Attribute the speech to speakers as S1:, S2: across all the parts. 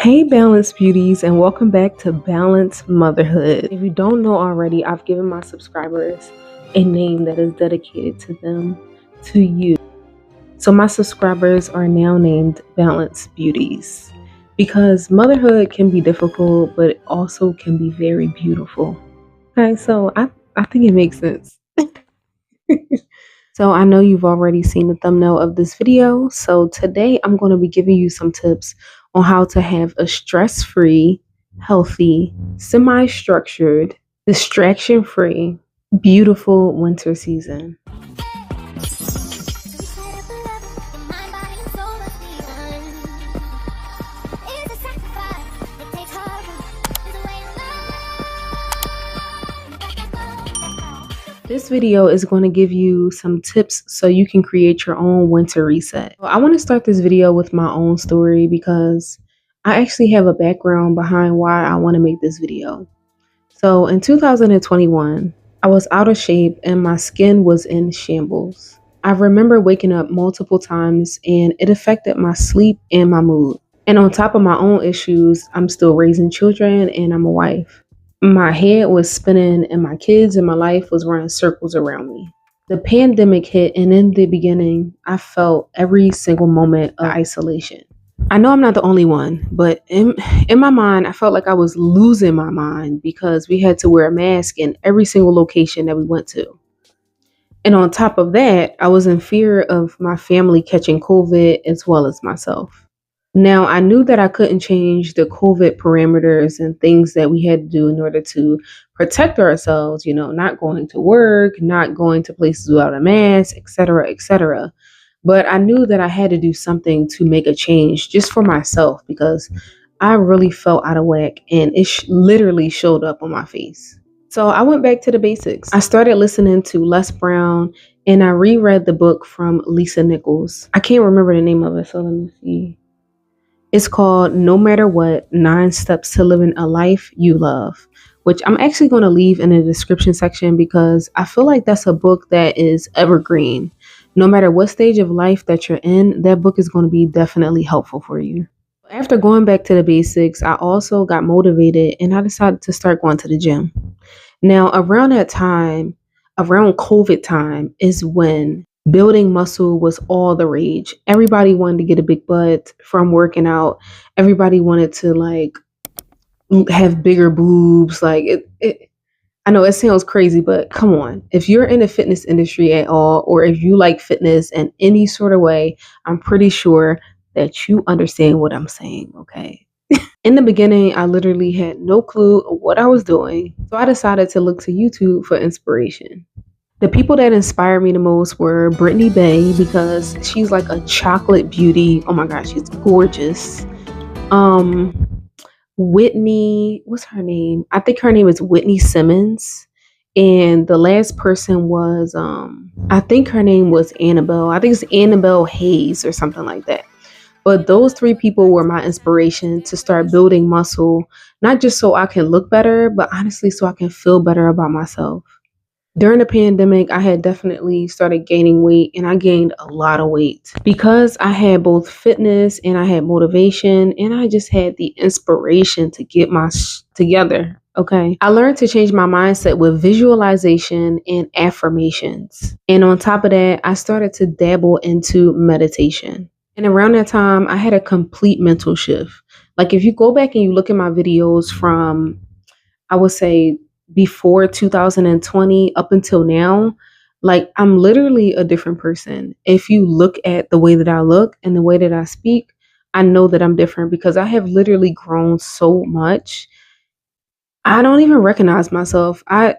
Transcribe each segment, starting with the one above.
S1: Hey Balance Beauties, and welcome back to Balance Motherhood. If you don't know already, I've given my subscribers a name that is dedicated to them, to you. So my subscribers are now named Balance Beauties because motherhood can be difficult, but it also can be very beautiful. Okay, so I think it makes sense. So I know you've already seen the thumbnail of this video. So today I'm going to be giving you some tips on how to have a stress-free, healthy, semi-structured, distraction-free, beautiful winter season. This video is going to give you some tips so you can create your own winter reset. I want to start this video with my own story because I actually have a background behind why I want to make this video. So in 2021, I was out of shape and my skin was in shambles. I remember waking up multiple times and it affected my sleep and my mood. And on top of my own issues, I'm still raising children and I'm a wife. My head was spinning and my kids and my life was running circles around me. The pandemic hit, and in the beginning, I felt every single moment of isolation. I know I'm not the only one, but in my mind, I felt like I was losing my mind because we had to wear a mask in every single location that we went to. And on top of that, I was in fear of my family catching COVID as well as myself. Now, I knew that I couldn't change the COVID parameters and things that we had to do in order to protect ourselves, not going to work, not going to places without a mask, etc., etc. But I knew that I had to do something to make a change just for myself because I really felt out of whack and it literally showed up on my face. So I went back to the basics. I started listening to Les Brown and I reread the book from Lisa Nichols. I can't remember the name of it, so let me see. It's called No Matter What, 9 Steps to Living a Life You Love, which I'm actually going to leave in the description section because I feel like that's a book that is evergreen. No matter what stage of life that you're in, that book is going to be definitely helpful for you. After going back to the basics, I also got motivated and I decided to start going to the gym. Now, around that time, around COVID time, is when building muscle was all the rage. Everybody wanted to get a big butt from working out. Everybody wanted to have bigger boobs. I know it sounds crazy, but come on. If you're in the fitness industry at all, or if you like fitness in any sort of way, I'm pretty sure that you understand what I'm saying, okay? In the beginning, I literally had no clue what I was doing. So I decided to look to YouTube for inspiration. The people that inspired me the most were Brittany Bay because she's like a chocolate beauty. Oh my gosh, she's gorgeous. Whitney, what's her name? I think her name is Whitney Simmons. And the last person was, I think her name was Annabelle. I think it's Annabelle Hayes or something like that. But those 3 people were my inspiration to start building muscle, not just so I can look better, but honestly so I can feel better about myself. During the pandemic, I had definitely started gaining weight and I gained a lot of weight because I had both fitness and I had motivation and I just had the inspiration to get my together. Okay. I learned to change my mindset with visualization and affirmations. And on top of that, I started to dabble into meditation. And around that time, I had a complete mental shift. Like if you go back and you look at my videos from, I would say, before 2020 up until now, I'm literally a different person. If you look at the way that I look and the way that I speak, I know that I'm different because I have literally grown so much. I don't even recognize myself. I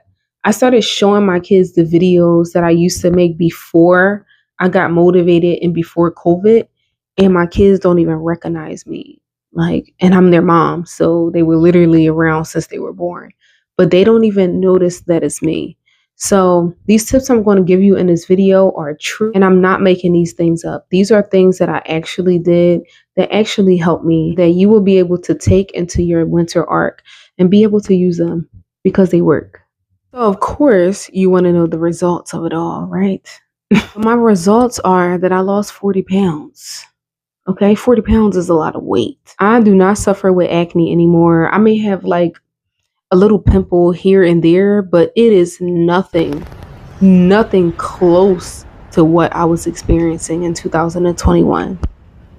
S1: started showing my kids the videos that I used to make before I got motivated and before COVID, and my kids don't even recognize me. And I'm their mom, so they were literally around since they were born. But they don't even notice that it's me. So these tips I'm going to give you in this video are true, and I'm not making these things up. These are things that I actually did that actually helped me, that you will be able to take into your winter arc and be able to use them because they work. So of course, you want to know the results of it all, right? My results are that I lost 40 pounds. Okay, 40 pounds is a lot of weight. I do not suffer with acne anymore. I may have like a little pimple here and there, but it is nothing close to what I was experiencing in 2021.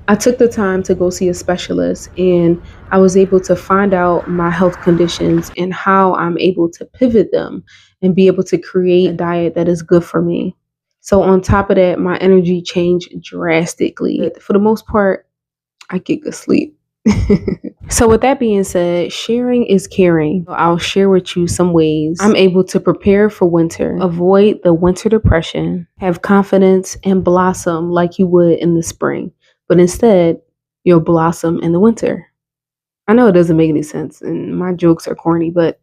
S1: I took the time to go see a specialist, and I was able to find out my health conditions and how I'm able to pivot them and be able to create a diet that is good for me. So on top of that, my energy changed drastically. For the most part, I get good sleep. So with that being said, sharing is caring. I'll share with you some ways I'm able to prepare for winter, avoid the winter depression, have confidence, and blossom like you would in the spring. But instead, you'll blossom in the winter. I know it doesn't make any sense and my jokes are corny, but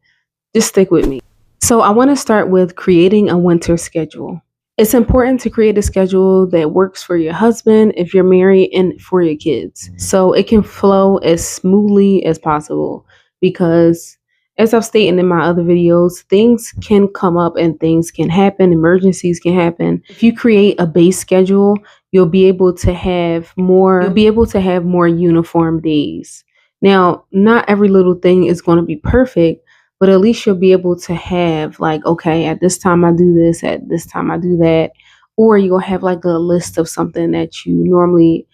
S1: just stick with me. So I want to start with creating a winter schedule. It's important to create a schedule that works for your husband if you're married and for your kids, so it can flow as smoothly as possible. Because, as I've stated in my other videos, things can come up and things can happen, emergencies can happen. If you create a base schedule, you'll be able to have more uniform days. Now, not every little thing is going to be perfect, but at least you'll be able to have like, okay, at this time I do this, at this time I do that. Or you'll have like a list of something that you normally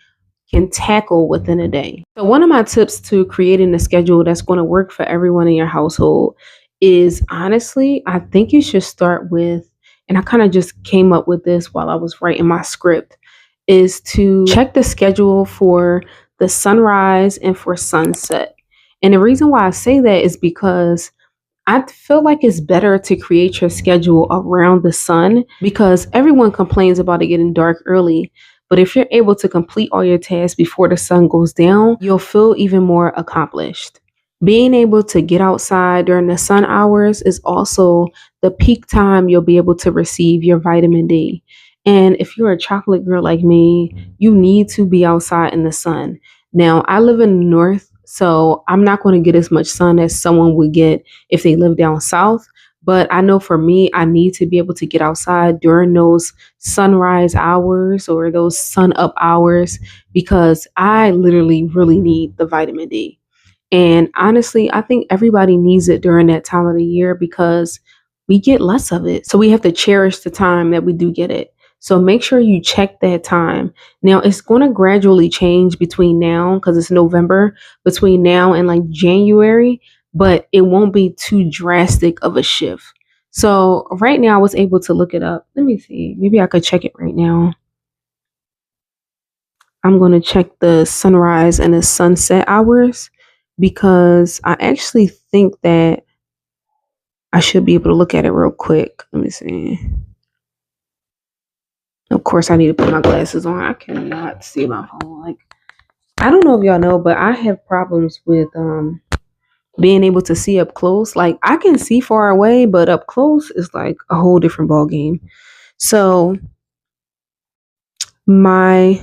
S1: can tackle within a day. So one of my tips to creating a schedule that's going to work for everyone in your household is, honestly, I think you should start with, and I kind of just came up with this while I was writing my script, is to check the schedule for the sunrise and for sunset. And the reason why I say that is because I feel like it's better to create your schedule around the sun, because everyone complains about it getting dark early. But if you're able to complete all your tasks before the sun goes down, you'll feel even more accomplished. Being able to get outside during the sun hours is also the peak time you'll be able to receive your vitamin D. And if you're a chocolate girl like me, you need to be outside in the sun. Now, I live in the north, so I'm not going to get as much sun as someone would get if they live down south. But I know for me, I need to be able to get outside during those sunrise hours or those sun up hours, because I literally really need the vitamin D. And honestly, I think everybody needs it during that time of the year because we get less of it. So we have to cherish the time that we do get it. So make sure you check that time. Now, it's going to gradually change between now, because it's November, between now and like January, but it won't be too drastic of a shift. So right now I was able to look it up. Let me see. Maybe I could check it right now. I'm going to check the sunrise and the sunset hours, because I actually think that I should be able to look at it real quick. Let me see. Of course, I need to put my glasses on. I cannot see my phone. Like, I don't know if y'all know, but I have problems with being able to see up close. Like, I can see far away, but up close is like a whole different ball game. So my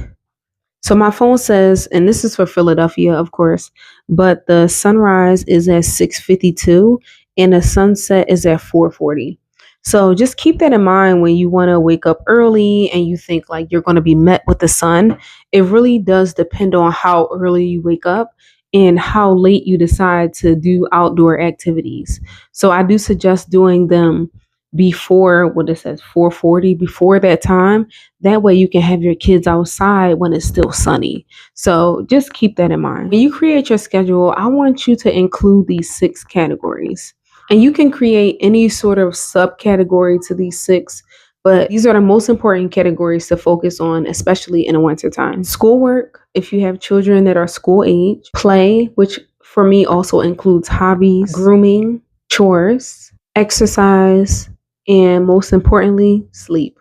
S1: my phone says, and this is for Philadelphia, of course, but the sunrise is at 6:52 and the sunset is at 4:40. So just keep that in mind when you want to wake up early and you think like you're going to be met with the sun. It really does depend on how early you wake up and how late you decide to do outdoor activities. So I do suggest doing them before what it says 4:40, before that time. That way you can have your kids outside when it's still sunny. So just keep that in mind. When you create your schedule, I want you to include these 6 categories. And you can create any sort of subcategory to these 6, but these are the most important categories to focus on, especially in the wintertime. Schoolwork, if you have children that are school age; play, which for me also includes hobbies; grooming; chores; exercise; and most importantly, sleep.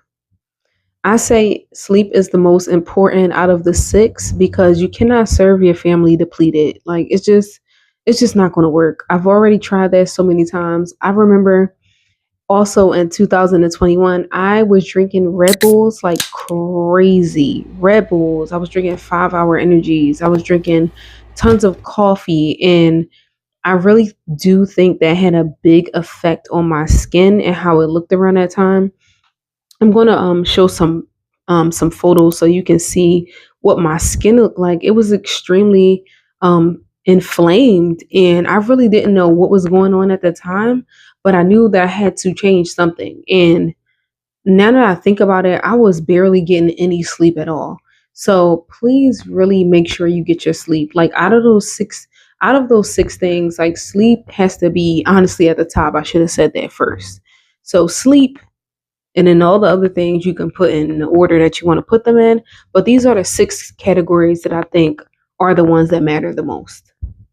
S1: I say sleep is the most important out of the 6, because you cannot serve your family depleted. Like, it's just not going to work. I've already tried that so many times. I remember also in 2021, I was drinking Red Bulls like crazy. Red Bulls. I was drinking 5-hour energies. I was drinking tons of coffee, and I really do think that had a big effect on my skin and how it looked around that time. I'm going to show some some photos so you can see what my skin looked like. It was extremely inflamed, and I really didn't know what was going on at the time, but I knew that I had to change something. And now that I think about it, I was barely getting any sleep at all. So please really make sure you get your sleep. Like out of those six things, like sleep has to be honestly at the top. I should have said that first. So sleep, and then all the other things you can put in the order that you want to put them in. But these are the six categories that I think are the ones that matter the most.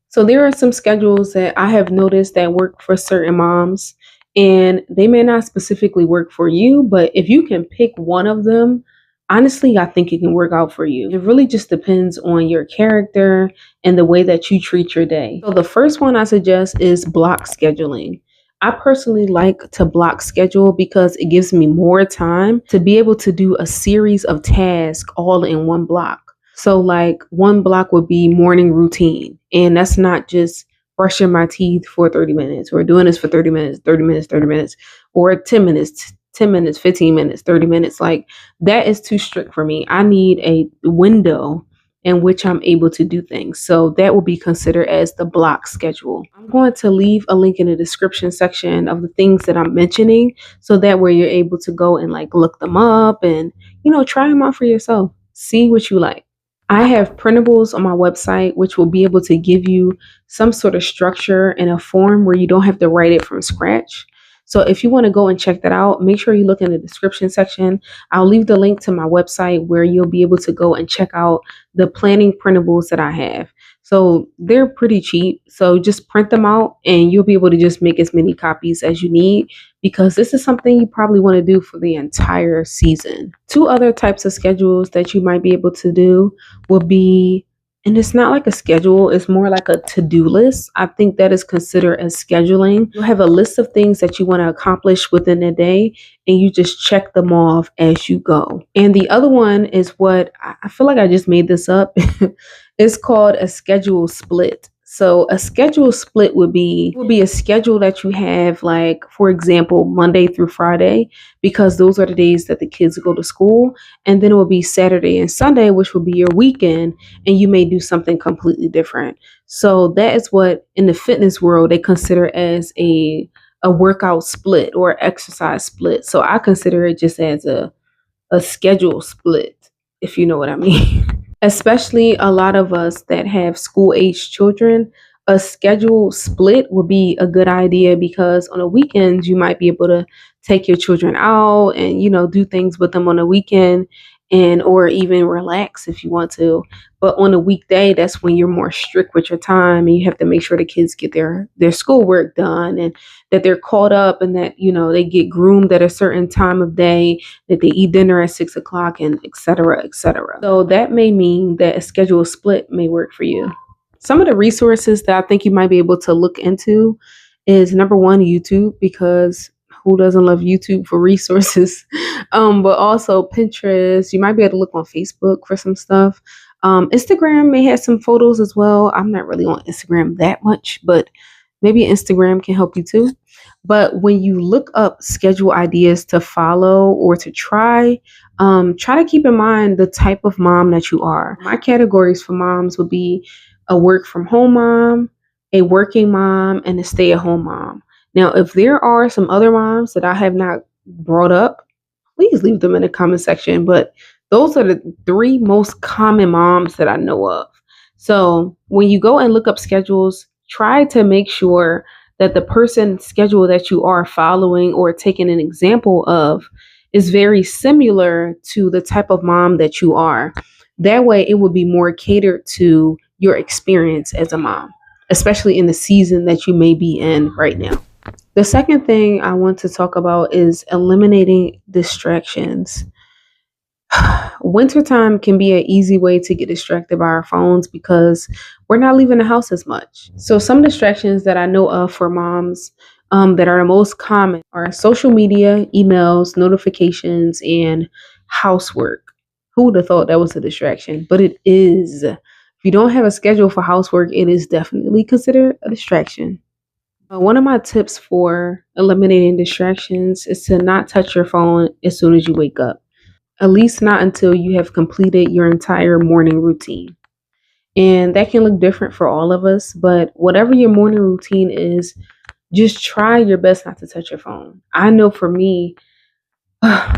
S1: So there are some schedules that I have noticed that work for certain moms, and they may not specifically work for you, but if you can pick one of them, honestly, I think it can work out for you. It really just depends on your character and the way that you treat your day. So the first one I suggest is block scheduling. I personally like to block schedule because it gives me more time to be able to do a series of tasks all in one block. So, like, one block would be morning routine, and that's not just brushing my teeth for 30 minutes or doing this for 30 minutes, 30 minutes, 30 minutes, or 10 minutes, 10 minutes, 15 minutes, 30 minutes. Like, that is too strict for me. I need a window in which I'm able to do things. So that will be considered as the block schedule. I'm going to leave a link in the description section of the things that I'm mentioning, so that way you're able to go and like look them up and, try them out for yourself. See what you like. I have printables on my website, which will be able to give you some sort of structure and a form where you don't have to write it from scratch. So if you want to go and check that out, make sure you look in the description section. I'll leave the link to my website where you'll be able to go and check out the planning printables that I have. So they're pretty cheap. So just print them out and you'll be able to just make as many copies as you need, because this is something you probably want to do for the entire season. Two other types of schedules that you might be able to do will be, and it's not like a schedule, it's more like a to-do list. I think that is considered as scheduling. You have a list of things that you want to accomplish within a day, and you just check them off as you go. And the other one is what I feel like I just made this up. It's called a schedule split. So a schedule split would be a schedule that you have, like, for example, Monday through Friday, because those are the days that the kids go to school. And then it will be Saturday and Sunday, which will be your weekend, and you may do something completely different. So that is what in the fitness world they consider as a workout split or exercise split. So I consider it just as a schedule split, if you know what I mean. Especially a lot of us that have school age children, a schedule split would be a good idea, because on the weekends you might be able to take your children out and do things with them on the weekend, and or even relax if you want to. But on a weekday, that's when you're more strict with your time, and you have to make sure the kids get their schoolwork done, and that they're caught up, and that they get groomed at a certain time of day, that they eat dinner at 6 o'clock, and etc., etc. So that may mean that a schedule split may work for you. Some of the resources that I think you might be able to look into is, number one, YouTube, because who doesn't love YouTube for resources? But also Pinterest. You might be able to look on Facebook for some stuff. Instagram may have some photos as well. I'm not really on Instagram that much, but maybe Instagram can help you too. But when you look up schedule ideas to follow or to try to keep in mind the type of mom that you are. My categories for moms would be a work from home mom, a working mom, and a stay at home mom. Now, if there are some other moms that I have not brought up, please leave them in the comment section. But those are the three most common moms that I know of. So when you go and look up schedules, try to make sure that the person's schedule that you are following or taking an example of is very similar to the type of mom that you are. That way it will be more catered to your experience as a mom, especially in the season that you may be in right now. The second thing I want to talk about is eliminating distractions. Wintertime can be an easy way to get distracted by our phones because we're not leaving the house as much. So some distractions that I know of for moms that are the most common are social media, emails, notifications, and housework. Who would have thought that was a distraction? But it is. If you don't have a schedule for housework, it is definitely considered a distraction. One of my tips for eliminating distractions is to not touch your phone as soon as you wake up. at least not until you have completed your entire morning routine. And that can look different for all of us, but whatever your morning routine is, just try your best not to touch your phone. I know for me,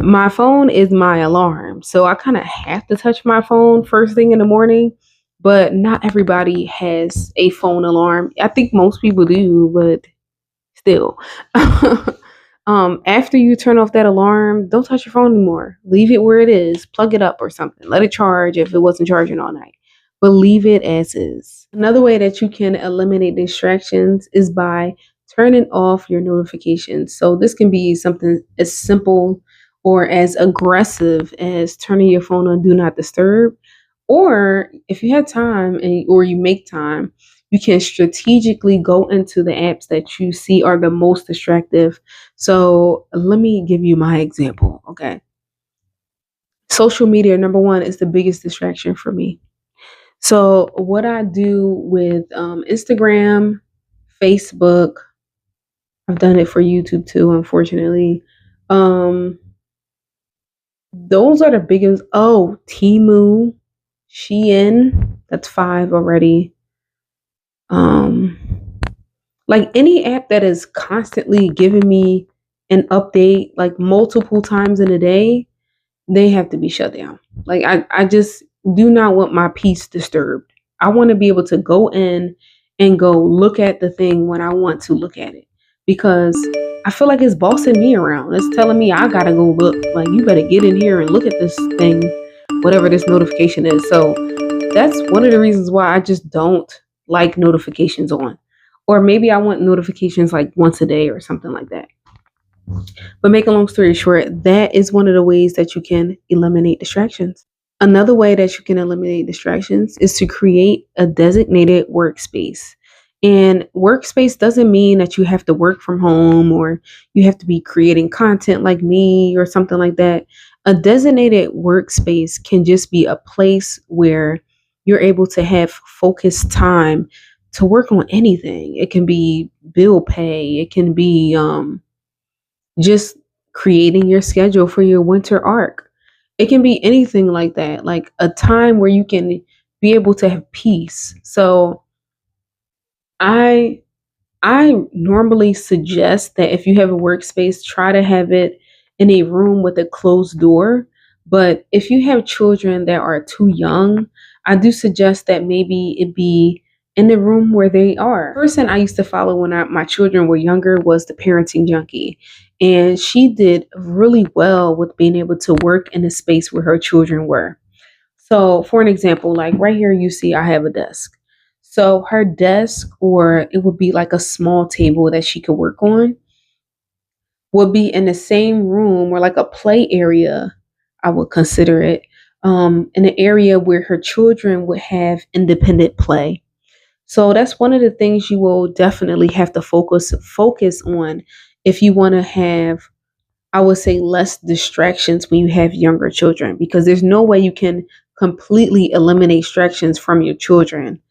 S1: my phone is my alarm. So I kind of have to touch my phone first thing in the morning, but not everybody has a phone alarm. I think most people do, but still. After you turn off that alarm, don't touch your phone anymore. Leave it where it is. Plug it up or something. Let it charge if it wasn't charging all night. But leave it as is. Another way that you can eliminate distractions is by turning off your notifications. So this can be something as simple or as aggressive as turning your phone on do not disturb. Or if you have time or you make time, you can strategically go into the apps that you see are the most distractive. So let me give you my example. Okay. Social media, number one, is the biggest distraction for me. So what I do with Instagram, Facebook, I've done it for YouTube too, unfortunately. Um, those are the biggest. Oh, Timu, Shein, that's five already. Um, like any app that is constantly giving me an update like multiple times in a day, they have to be shut down. Like I just do not want my peace disturbed. I want to be able to go in and go look at the thing when I want to look at it because I feel like it's bossing me around. It's telling me I gotta go look. Like you better get in here and look at this thing, whatever this notification is. So that's one of the reasons why I just don't like notifications on. Or maybe I want notifications like once a day or something like that. But make a long story short, that is one of the ways that you can eliminate distractions. Another way that you can eliminate distractions is to create a designated workspace. And workspace doesn't mean that you have to work from home or you have to be creating content like me or something like that. A designated workspace can just be a place where you're able to have focused time to work on anything. It can be bill pay, it can be just creating your schedule for your winter arc. It can be anything like that, like a time where you can be able to have peace. So I I normally suggest that if you have a workspace, try to have it in a room with a closed door. But if you have children that are too young, I do suggest that maybe it be in the room where they are. The person I used to follow when my children were younger was the parenting junkie. And she did really well with being able to work in a space where her children were. So, for an example, like right here, you see I have a desk. So, her desk, or it would be like a small table that she could work on, would be in the same room or like a play area, I would consider it, in an area where her children would have independent play. So that's one of the things you will definitely have to focus on if you want to have, I would say, less distractions when you have younger children, because there's no way you can completely eliminate distractions from your children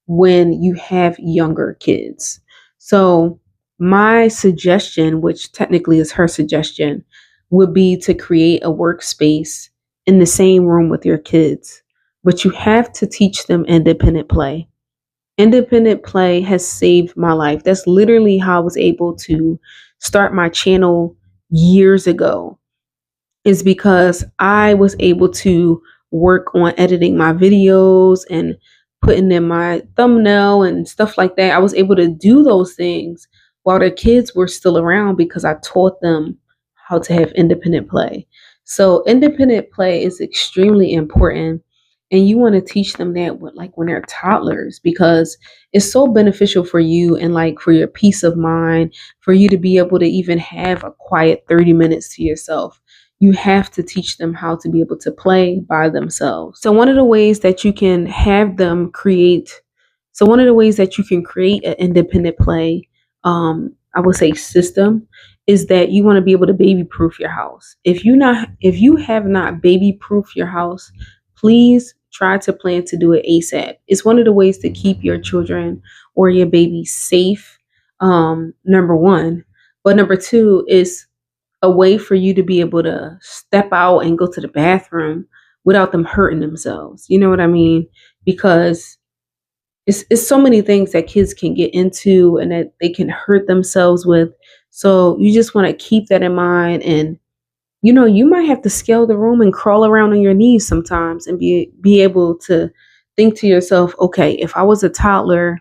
S1: when you have younger kids. So, my suggestion, which technically is her suggestion, would be to create a workspace in the same room with your kids. But you have to teach them independent play. Independent play has saved my life. That's literally how I was able to start my channel years ago, is because I was able to work on editing my videos and putting in my thumbnail and stuff like that. I was able to do those things while their kids were still around because I taught them how to have independent play. So independent play is extremely important, and you want to teach them that like when they're toddlers, because it's so beneficial for you and like for your peace of mind, for you to be able to even have a quiet 30 minutes to yourself. You have to teach them how to be able to play by themselves. So one of the ways that you can have them create, so one of the ways that you can create an independent play, I would say system, is that you want to be able to baby proof your house. If you have not baby proof your house, please try to plan to do it ASAP. It's one of the ways to keep your children or your baby safe. Number one, but number two is a way for you to be able to step out and go to the bathroom without them hurting themselves. You know what I mean? Because it's so many things that kids can get into and that they can hurt themselves with. So you just want to keep that in mind. And you might have to scale the room and crawl around on your knees sometimes and be able to think to yourself, okay, if I was a toddler,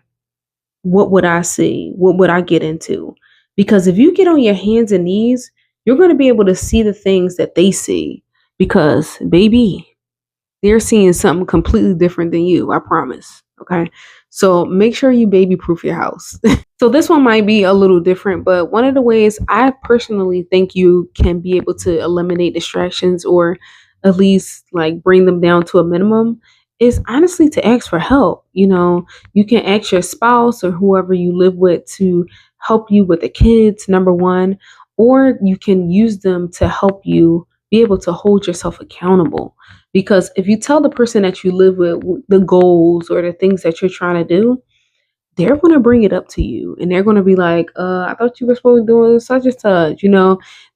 S1: what would I see? What would I get into? Because if you get on your hands and knees, you're going to be able to see the things that they see. Because, baby, they're seeing something completely different than you, I promise. Okay. So make sure you baby proof your house. So this one might be a little different, but one of the ways I personally think you can be able to eliminate distractions or at least like bring them down to a minimum is honestly to ask for help. You can ask your spouse or whoever you live with to help you with the kids, number one, or you can use them to help you be able to hold yourself accountable. Because if you tell the person that you live with the goals or the things that you're trying to do, they're going to bring it up to you and they're going to be like, I thought you were supposed to be doing such and such.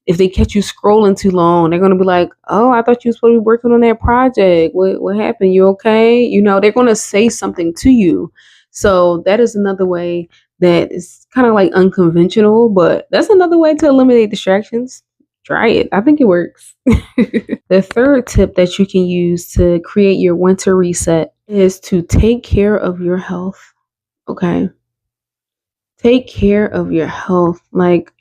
S1: If they catch you scrolling too long, they're going to be like, oh, I thought you were supposed to be working on that project. What happened? You okay? They're going to say something to you. So that is another way that is kind of like unconventional, but that's another way to eliminate distractions. Try it. I think it works. The third tip that you can use to create your winter reset is to take care of your health. Okay. Take care of your health. Like,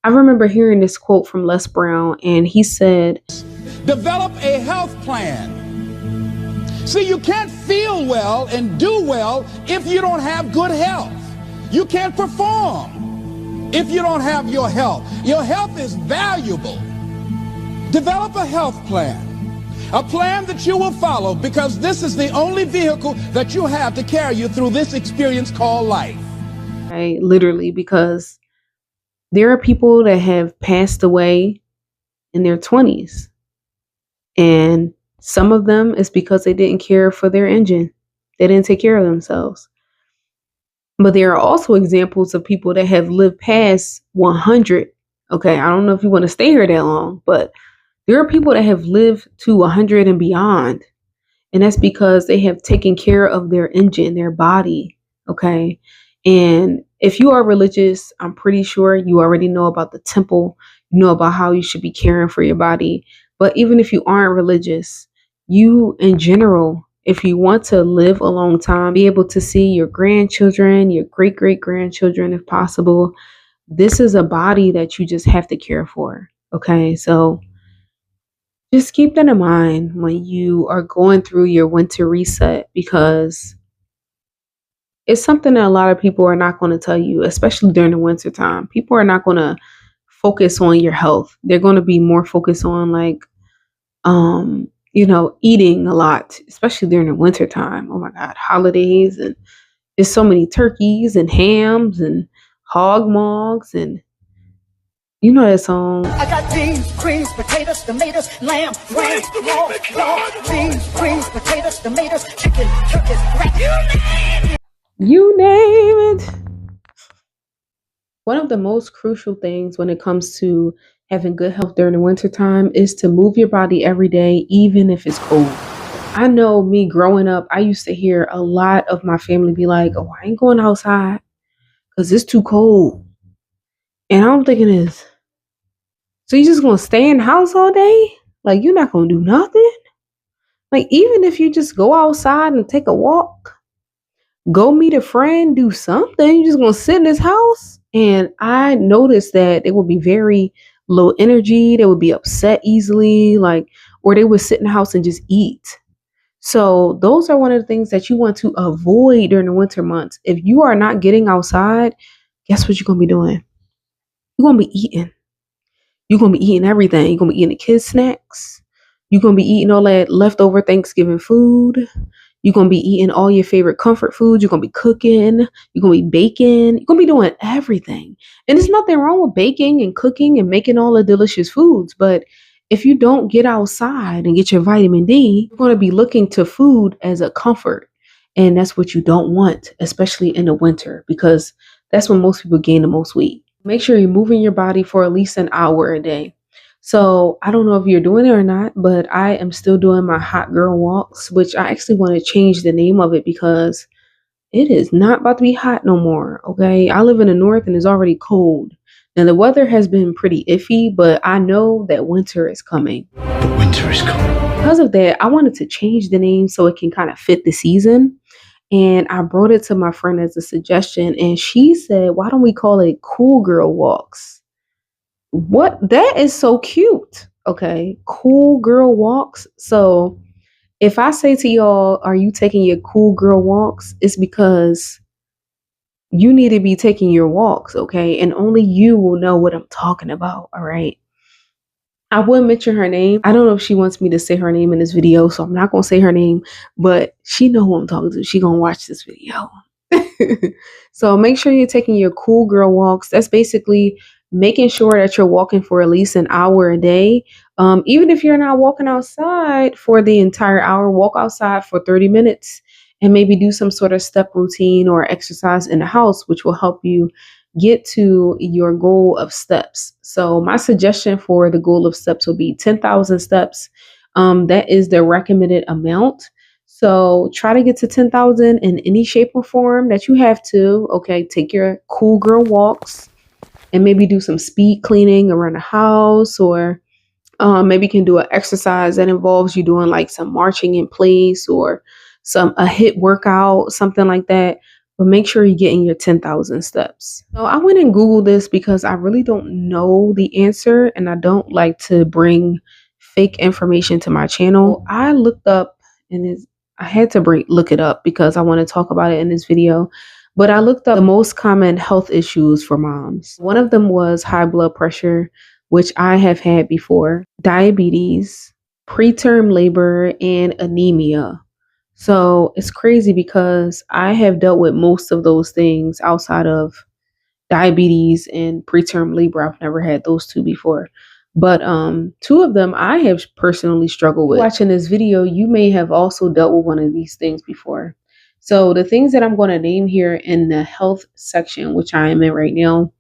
S1: I remember hearing this quote from Les Brown, and he said,
S2: develop a health plan. See, you can't feel well and do well if you don't have good health. You can't perform if you don't have your health. Your health is valuable. Develop a health plan. A plan that you will follow, because this is the only vehicle that you have to carry you through this experience called life.
S1: Right, literally, because there are people that have passed away in their 20s. And some of them is because they didn't care for their engine. They didn't take care of themselves. But there are also examples of people that have lived past 100. Okay, I don't know if you want to stay here that long, but there are people that have lived to 100 and beyond. And that's because they have taken care of their engine, their body. Okay. And if you are religious, I'm pretty sure you already know about the temple. You know about how you should be caring for your body. But even if you aren't religious, you in general, if you want to live a long time, be able to see your grandchildren, your great-great-grandchildren, if possible, this is a body that you just have to care for. Okay. So just keep that in mind when you are going through your winter reset, because it's something that a lot of people are not going to tell you, especially during the winter time. People are not going to focus on your health. They're going to be more focused on eating a lot, especially during the winter time. Oh my God, holidays, and there's so many turkeys and hams and hog mogs, and you know that song.
S3: I got beans, creams, potatoes, tomatoes, lamb, ram, dog, beans, creams, potatoes, tomatoes, chicken, turkey, rat.
S1: You name it. One of the most crucial things when it comes to having good health during the winter time is to move your body every day, even if it's cold. I know me growing up, I used to hear a lot of my family be like, oh, I ain't going outside because it's too cold. And I'm thinking is, so you just going to stay in the house all day? Like, you're not going to do nothing? Like, even if you just go outside and take a walk, go meet a friend, do something, you're just going to sit in this house? And I noticed that they would be very low energy. They would be upset easily, or they would sit in the house and just eat. So those are one of the things that you want to avoid during the winter months. If you are not getting outside, guess what you're going to be doing? You're going to be eating. You're going to be eating everything. You're going to be eating the kids' snacks. You're going to be eating all that leftover Thanksgiving food. You're going to be eating all your favorite comfort foods. You're going to be cooking. You're going to be baking. You're going to be doing everything. And there's nothing wrong with baking and cooking and making all the delicious foods. But if you don't get outside and get your vitamin D, you're going to be looking to food as a comfort. And that's what you don't want, especially in the winter, because that's when most people gain the most weight. Make sure you're moving your body for at least an hour a day. So I don't know if you're doing it or not, but I am still doing my hot girl walks, which I actually want to change the name of it because it is not about to be hot no more. Okay. I live in the north and it's already cold. Now the weather has been pretty iffy, but I know that winter is coming.
S3: But winter is coming.
S1: Because of that, I wanted to change the name so it can kind of fit the season. And I brought it to my friend as a suggestion, and she said, why don't we call it Cool Girl Walks? What? That is so cute. Okay. Cool Girl Walks. So if I say to y'all, are you taking your cool girl walks? It's because you need to be taking your walks. Okay. And only you will know what I'm talking about. All right. I will mention her name. I don't know if she wants me to say her name in this video, so I'm not gonna say her name, but she know who I'm talking to. She gonna watch this video. So make sure you're taking your cool girl walks. That's basically making sure that you're walking for at least an hour a day. Even if you're not walking outside for the entire hour, walk outside for 30 minutes and maybe do some sort of step routine or exercise in the house, which will help you get to your goal of steps. So my suggestion for the goal of steps will be 10,000 steps. That is the recommended amount. So try to get to 10,000 in any shape or form that you have to. Okay, take your cool girl walks and maybe do some speed cleaning around the house, or maybe you can do an exercise that involves you doing like some marching in place or a hit workout, something like that. But make sure you're getting your 10,000 steps. So I went and Googled this because I really don't know the answer and I don't like to bring fake information to my channel. I looked up and I had to look it up because I want to talk about it in this video. But I looked up the most common health issues for moms. One of them was high blood pressure, which I have had before, diabetes, preterm labor, and anemia. So it's crazy because I have dealt with most of those things outside of diabetes and preterm labor. I've never had those two before. But two of them I have personally struggled with. Watching this video, you may have also dealt with one of these things before. So the things that I'm going to name here in the health section, which I am in right now,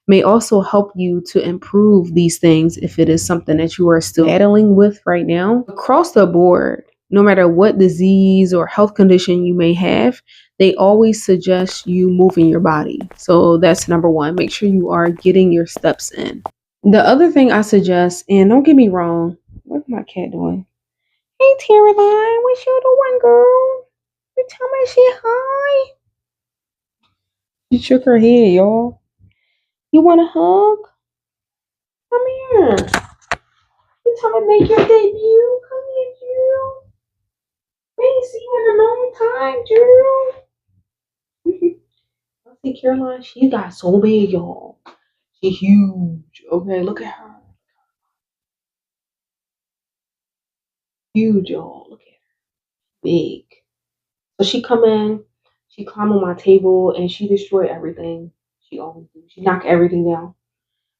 S1: may also help you to improve these things if it is something that you are still battling with right now. Across the board, no matter what disease or health condition you may have, they always suggest you moving your body. So that's number one. Make sure you are getting your steps in. The other thing I suggest, and don't get me wrong, what's my cat doing? Hey, Caroline, what you doing, girl? You tell me she hi. She shook her head, y'all. You want a hug? Come here. You tell me make your debut. Come here, Jill. We ain't seen you in a long time, Jill. I see Caroline, she got so big, y'all. She huge. Okay, look at her. Huge, y'all. Look at her. Big. So she come in, she climb on my table, and she destroy everything. She always do. She knock everything down.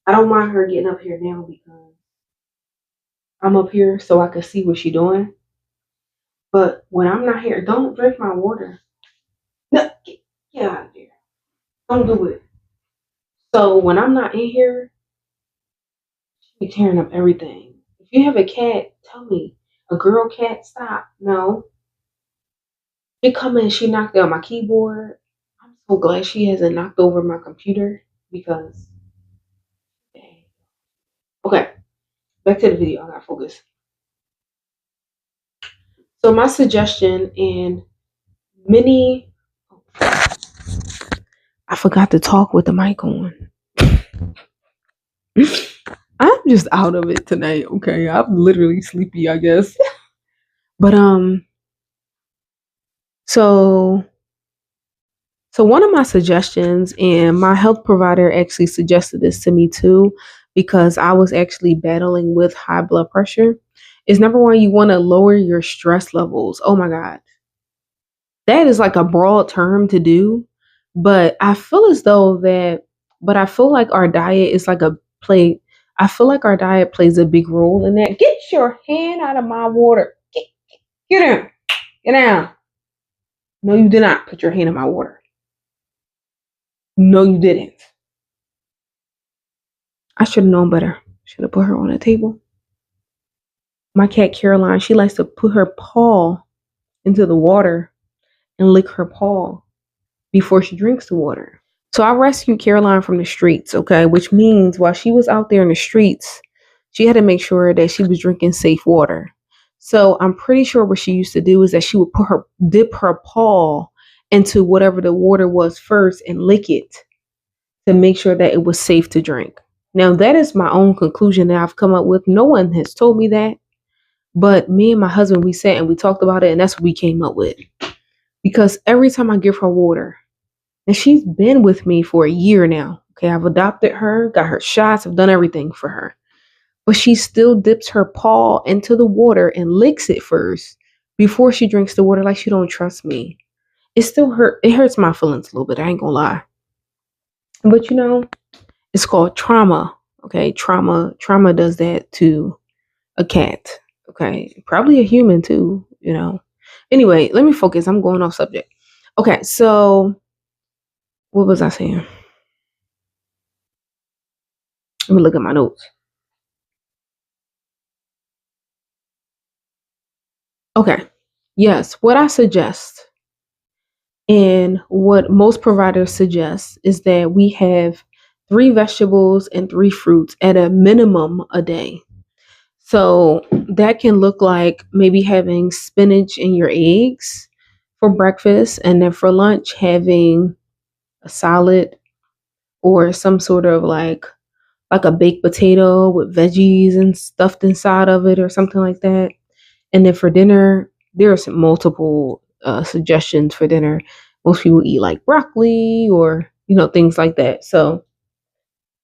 S1: I don't mind her getting up here now because I'm up here so I can see what she doing. But when I'm not here, don't drink my water. No, get out of there. Don't do it. So when I'm not in here, she be tearing up everything. If you have a cat, tell me. A girl cat, stop. No. She come in, she knocked out my keyboard. I'm so glad she hasn't knocked over my computer because, dang. Okay, back to the video. I gotta focus. So my suggestion, and many, I forgot to talk with the mic on. I'm just out of it tonight. Okay, I'm literally sleepy, I guess. But so one of my suggestions, and my health provider actually suggested this to me too, because I was actually battling with high blood pressure, is number one, you want to lower your stress levels. Oh my God. That is like a broad term to do, but I feel like our diet is like I feel like our diet plays a big role in that. Get your hand out of my water. Get down. Get down. No, you did not put your hand in my water. No, you didn't. I should have known better. Should have put her on the table. My cat Caroline, she likes to put her paw into the water and lick her paw before she drinks the water. So I rescued Caroline from the streets, okay? Which means while she was out there in the streets, she had to make sure that she was drinking safe water. So I'm pretty sure what she used to do is that she would dip her paw into whatever the water was first and lick it to make sure that it was safe to drink. Now that is my own conclusion that I've come up with. No one has told me that, but me and my husband, we sat and we talked about it, and that's what we came up with. Because every time I give her water, and she's been with me for a year now. Okay, I've adopted her, got her shots, I've done everything for her. But she still dips her paw into the water and licks it first before she drinks the water, like she don't trust me. It still hurts my feelings a little bit, I ain't gonna lie. But it's called trauma. Okay, trauma does that to a cat. Okay, probably a human too, Anyway, let me focus. I'm going off subject. Okay, so what was I saying? Let me look at my notes. Okay. Yes, what I suggest and what most providers suggest is that we have 3 vegetables and 3 fruits at a minimum a day. So that can look like maybe having spinach in your eggs for breakfast, and then for lunch having a salad or some sort of like a baked potato with veggies and stuffed inside of it or something like that. And then for dinner, there's multiple suggestions for dinner. Most people eat like broccoli or, things like that. So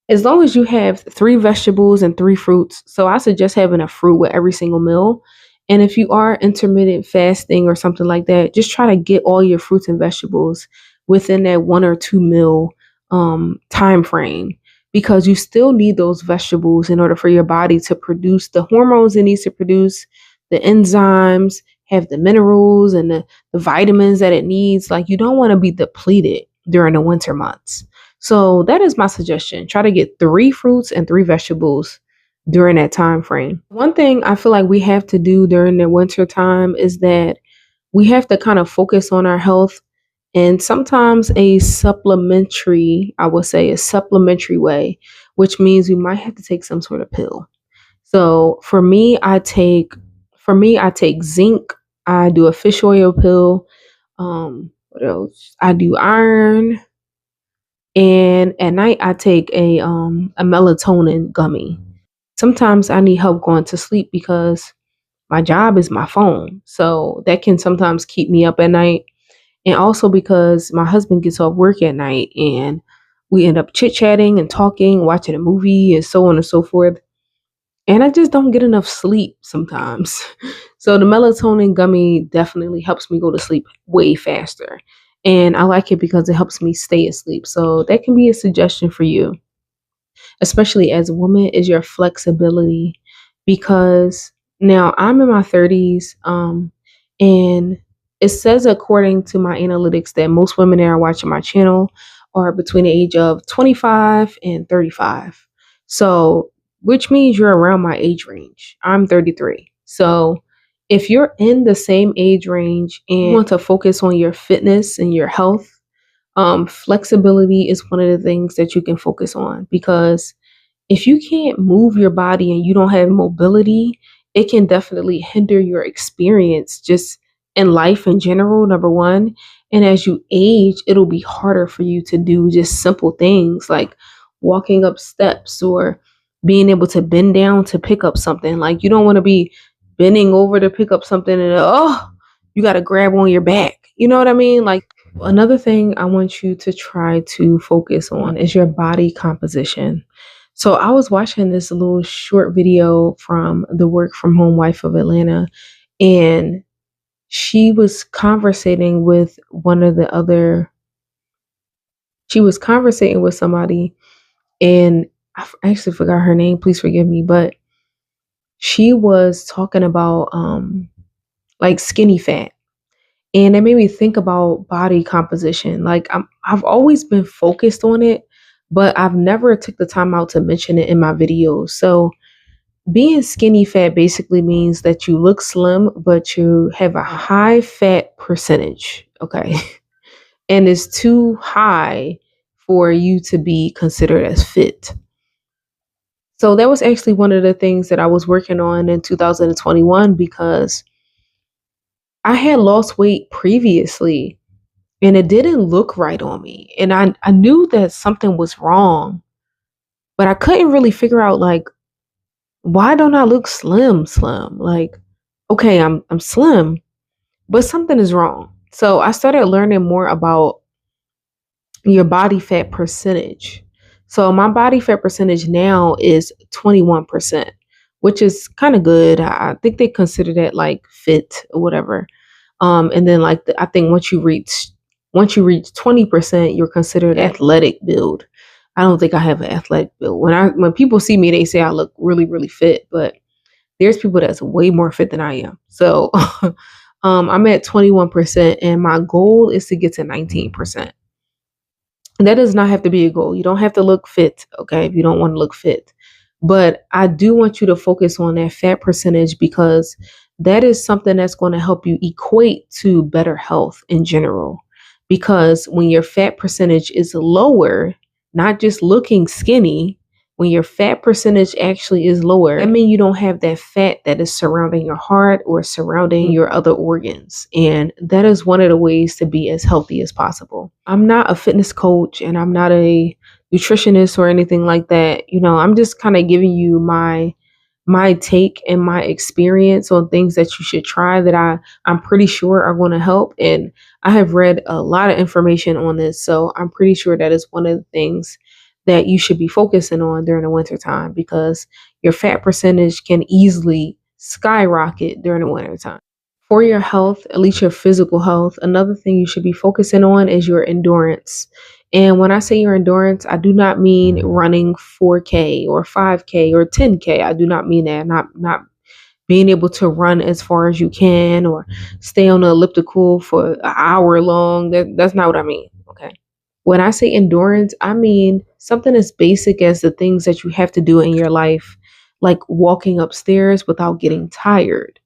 S1: as long as you have 3 vegetables and 3 fruits, so I suggest having a fruit with every single meal. And if you are intermittent fasting or something like that, just try to get all your fruits and vegetables within that 1 or 2 meal time frame, because you still need those vegetables in order for your body to produce the hormones it needs to produce, the enzymes, have the minerals and the vitamins that it needs. Like, you don't want to be depleted during the winter months. So that is my suggestion. Try to get 3 fruits and 3 vegetables during that time frame. One thing I feel like we have to do during the winter time is that we have to kind of focus on our health, and sometimes I would say a supplementary way, which means we might have to take some sort of pill. So for me, I take zinc. I do a fish oil pill. What else? I do iron. And at night I take a melatonin gummy. Sometimes I need help going to sleep because my job is my phone. So that can sometimes keep me up at night. And also because my husband gets off work at night and we end up chit-chatting and talking, watching a movie and so on and so forth. And I just don't get enough sleep sometimes. So the melatonin gummy definitely helps me go to sleep way faster. And I like it because it helps me stay asleep. So that can be a suggestion for you, especially as a woman, is your flexibility. Because now I'm in my 30s, and it says, according to my analytics, that most women that are watching my channel are between the age of 25 and 35. So, which means you're around my age range. I'm 33. So, if you're in the same age range and you want to focus on your fitness and your health, flexibility is one of the things that you can focus on, because if you can't move your body and you don't have mobility, it can definitely hinder your experience just in life in general, number one. And as you age, it'll be harder for you to do just simple things like walking up steps or being able to bend down to pick up something. Like, you don't want to be bending over to pick up something and you got to grab on your back. You know what I mean? Like, another thing I want you to try to focus on is your body composition. So I was watching this little short video from the Work From Home Wife of Atlanta, and she was conversating with somebody, and I actually forgot her name. Please forgive me. But she was talking about like skinny fat. And it made me think about body composition. Like, I've always been focused on it, but I've never took the time out to mention it in my videos. So being skinny fat basically means that you look slim, but you have a high fat percentage. Okay. And it's too high for you to be considered as fit. So that was actually one of the things that I was working on in 2021 because I had lost weight previously and it didn't look right on me. And I knew that something was wrong, but I couldn't really figure out like, why don't I look slim? Like, okay, I'm slim, but something is wrong. So I started learning more about your body fat percentage. So my body fat percentage now is 21%, which is kind of good. I think they consider that like fit or whatever. And then like I think once you reach 20%, you're considered athletic build. I don't think I have an athletic build. When people see me, they say I look really, really fit, but there's people that's way more fit than I am. So I'm at 21% and my goal is to get to 19%. And that does not have to be a goal. You don't have to look fit, okay, if you don't want to look fit. But I do want you to focus on that fat percentage because that is something that's going to help you equate to better health in general. Because when your fat percentage is lower, not just looking skinny, when your fat percentage actually is lower, that means you don't have that fat that is surrounding your heart or surrounding your other organs. And that is one of the ways to be as healthy as possible. I'm not a fitness coach and I'm not a nutritionist or anything like that. I'm just kind of giving you my take and my experience on things that you should try that I'm pretty sure are going to help. And I have read a lot of information on this. So I'm pretty sure that is one of the things that you should be focusing on during the winter time because your fat percentage can easily skyrocket during the winter time. For your health, at least your physical health, another thing you should be focusing on is your endurance. And when I say your endurance, I do not mean running 4K or 5K or 10K. I do not mean that. Not being able to run as far as you can or stay on the elliptical for an hour long. That's not what I mean. Okay. When I say endurance, I mean something as basic as the things that you have to do in your life, like walking upstairs without getting tired,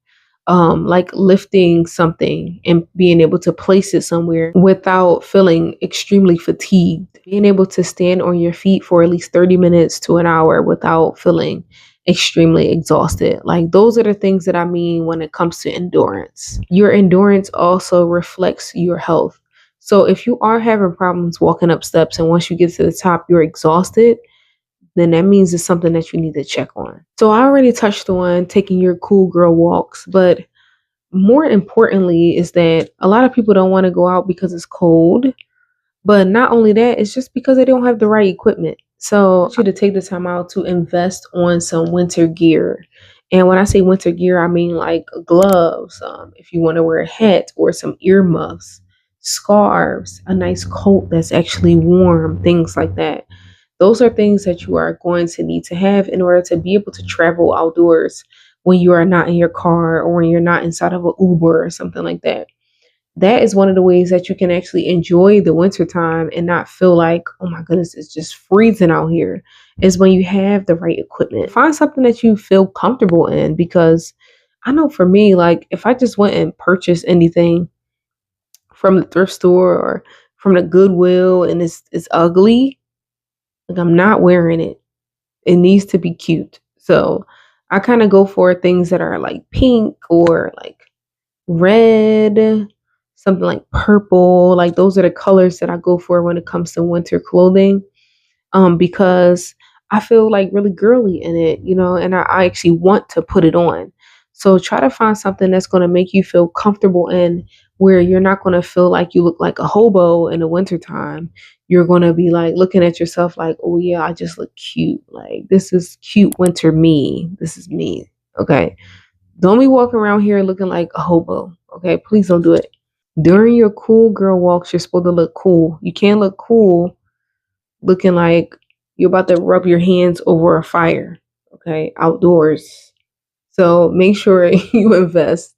S1: like lifting something and being able to place it somewhere without feeling extremely fatigued, being able to stand on your feet for at least 30 minutes to an hour without feeling extremely exhausted. Like those are the things that I mean when it comes to endurance. Your endurance also reflects your health. So if you are having problems walking up steps and once you get to the top, you're exhausted, then that means it's something that you need to check on. So I already touched on taking your cool girl walks, but more importantly is that a lot of people don't want to go out because it's cold. But not only that, it's just because they don't have the right equipment. So I want you to take the time out to invest on some winter gear. And when I say winter gear, I mean like gloves, if you want to wear a hat or some earmuffs, scarves, a nice coat that's actually warm, things like that. Those are things that you are going to need to have in order to be able to travel outdoors when you are not in your car or when you're not inside of an Uber or something like that. That is one of the ways that you can actually enjoy the winter time and not feel like, oh my goodness, it's just freezing out here, is when you have the right equipment. Find something that you feel comfortable in, because I know for me, like if I just went and purchased anything from the thrift store or from the Goodwill and it's ugly, like I'm not wearing it. It needs to be cute. So I kind of go for things that are like pink or like red, something like purple. Like those are the colors that I go for when it comes to winter clothing. Because I feel like really girly in it, and I actually want to put it on. So try to find something that's going to make you feel comfortable in, where you're not going to feel like you look like a hobo in the wintertime. You're going to be like looking at yourself like, oh yeah, I just look cute. Like this is cute winter me. This is me. Okay. Don't be walking around here looking like a hobo. Okay. Please don't do it. During your cool girl walks, you're supposed to look cool. You can't look cool looking like you're about to rub your hands over a fire. Okay. Outdoors. So make sure you invest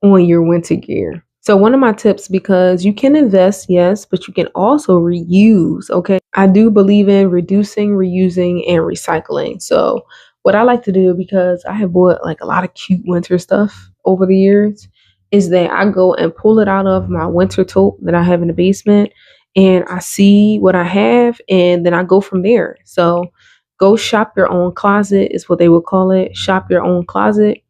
S1: on your winter gear. So one of my tips, because you can invest, yes, but you can also reuse, okay? I do believe in reducing, reusing, and recycling. So what I like to do, because I have bought like a lot of cute winter stuff over the years, is that I go and pull it out of my winter tote that I have in the basement, and I see what I have, and then I go from there. So go shop your own closet is what they would call it. Shop your own closet.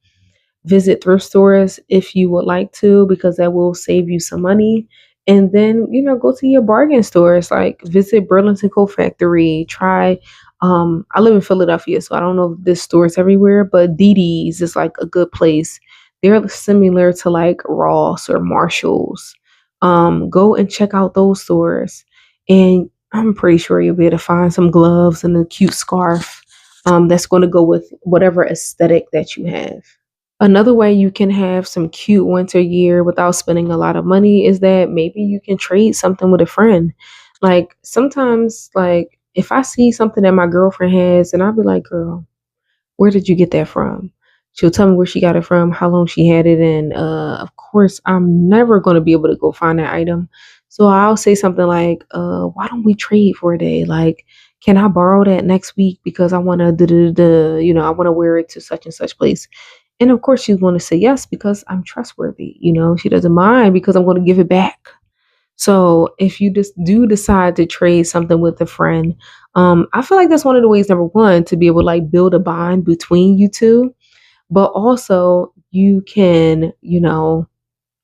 S1: Visit thrift stores if you would like to, because that will save you some money. And then, go to your bargain stores, like visit Burlington Coat Factory. Try, I live in Philadelphia, so I don't know if this store's everywhere, but DD's is like a good place. They're similar to like Ross or Marshall's. Go and check out those stores. And I'm pretty sure you'll be able to find some gloves and a cute scarf that's going to go with whatever aesthetic that you have. Another way you can have some cute winter gear without spending a lot of money is that maybe you can trade something with a friend. Like sometimes, like if I see something that my girlfriend has, and I'll be like, girl, where did you get that from? She'll tell me where she got it from, how long she had it, and of course, I'm never going to be able to go find that item. So I'll say something like, why don't we trade for a day? Like, can I borrow that next week because I want to, I want to wear it to such and such place. And of course, she's going to say yes because I'm trustworthy. She doesn't mind because I'm going to give it back. So if you just do decide to trade something with a friend, I feel like that's one of the ways, number one, to be able to like build a bond between you two. But also you can,